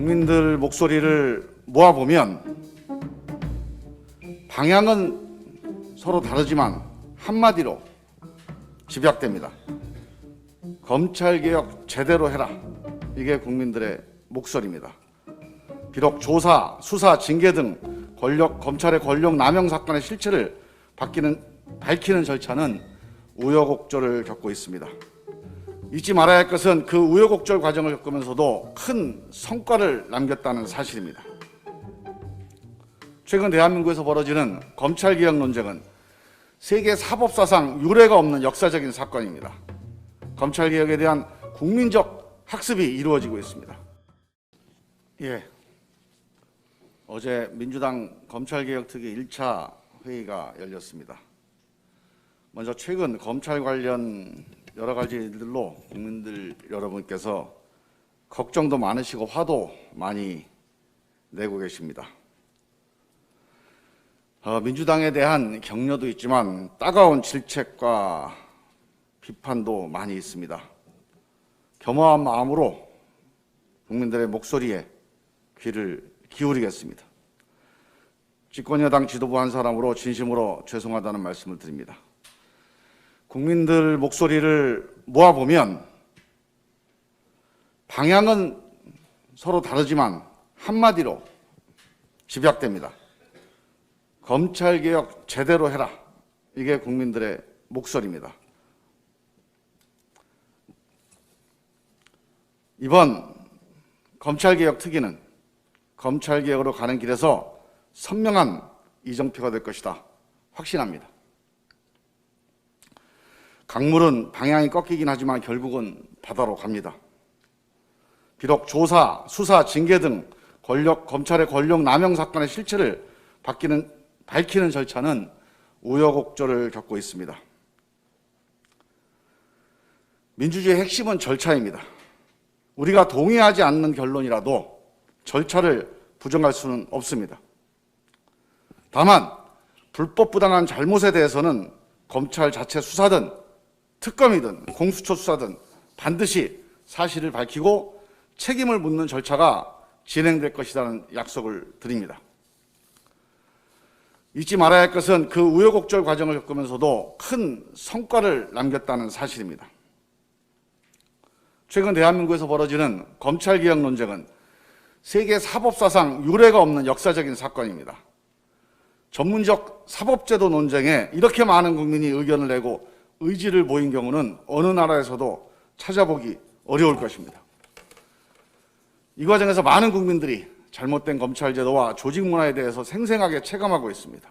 국민들 목소리를 모아보면 방향은 서로 다르지만 한마디로 집약됩니다. 검찰개혁 제대로 해라. 이게 국민들의 목소리입니다. 비록 조사, 수사, 징계 등 검찰의 권력 남용 사건의 실체를 밝히는 절차는 우여곡절을 겪고 있습니다. 잊지 말아야 할 것은 그 우여곡절 과정을 겪으면서도 큰 성과를 남겼다는 사실입니다. 최근 대한민국에서 벌어지는 검찰개혁 논쟁은 세계 사법사상 유례가 없는 역사적인 사건입니다. 검찰개혁에 대한 국민적 학습이 이루어지고 있습니다. 어제 민주당 검찰개혁특위 1차 회의가 열렸습니다. 먼저 최근 검찰 관련 여러 가지 일들로 국민들 여러분께서 걱정도 많으시고 화도 많이 내고 계십니다. 민주당에 대한 격려도 있지만 따가운 질책과 비판도 많이 있습니다. 겸허한 마음으로 국민들의 목소리에 귀를 기울이겠습니다. 집권여당 지도부 한 사람으로 진심으로 죄송하다는 말씀을 드립니다. 국민들 목소리를 모아보면 방향은 서로 다르지만 한마디로 집약됩니다. 검찰개혁 제대로 해라. 이게 국민들의 목소리입니다. 이번 검찰개혁 특위는 검찰개혁으로 가는 길에서 선명한 이정표가 될 것이다. 확신합니다. 강물은 방향이 꺾이긴 하지만 결국은 바다로 갑니다. 비록 조사, 수사, 징계 등 검찰의 권력 남용 사건의 실체를 밝히는 절차는 우여곡절을 겪고 있습니다. 민주주의의 핵심은 절차입니다. 우리가 동의하지 않는 결론이라도 절차를 부정할 수는 없습니다. 다만 불법 부당한 잘못에 대해서는 검찰 자체 수사든 특검이든 공수처 수사든 반드시 사실을 밝히고 책임을 묻는 절차가 진행될 것이라는 약속을 드립니다. 잊지 말아야 할 것은 그 우여곡절 과정을 겪으면서도 큰 성과를 남겼다는 사실입니다. 최근 대한민국에서 벌어지는 검찰개혁 논쟁은 세계 사법사상 유례가 없는 역사적인 사건입니다. 전문적 사법제도 논쟁에 이렇게 많은 국민이 의견을 내고 의지를 보인 경우는 어느 나라에서도 찾아보기 어려울 것입니다. 이 과정에서 많은 국민들이 잘못된 검찰제도와 조직 문화에 대해서 생생하게 체감하고 있습니다.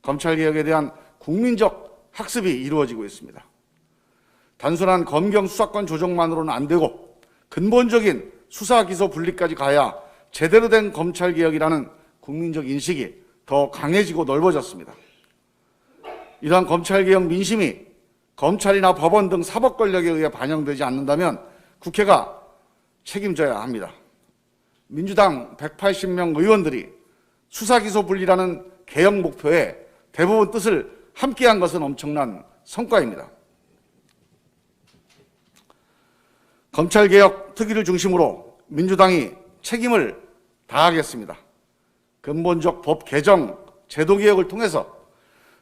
검찰개혁에 대한 국민적 학습이 이루어지고 있습니다. 단순한 검경 수사권 조정만으로는 안 되고 근본적인 수사, 기소, 분리까지 가야 제대로 된 검찰개혁이라는 국민적 인식이 더 강해지고 넓어졌습니다. 이러한 검찰개혁 민심이 검찰이나 법원 등 사법 권력에 의해 반영되지 않는다면 국회가 책임져야 합니다. 민주당 180명 의원들이 수사, 기소, 분리라는 개혁 목표에 대부분 뜻을 함께한 것은 엄청난 성과입니다. 검찰개혁 특위를 중심으로 민주당이 책임을 다하겠습니다. 근본적 법 개정, 제도 개혁을 통해서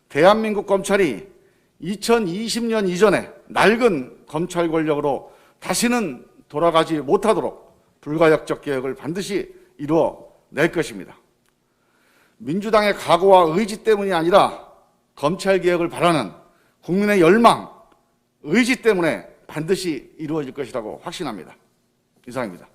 대한민국 검찰이 2020년 이전에 낡은 검찰 권력으로 다시는 돌아가지 못하도록 불가역적 개혁을 반드시 이루어낼 것입니다. 민주당의 각오와 의지 때문이 아니라 검찰개혁을 바라는 국민의 열망, 의지 때문에 반드시 이루어질 것이라고 확신합니다. 이상입니다.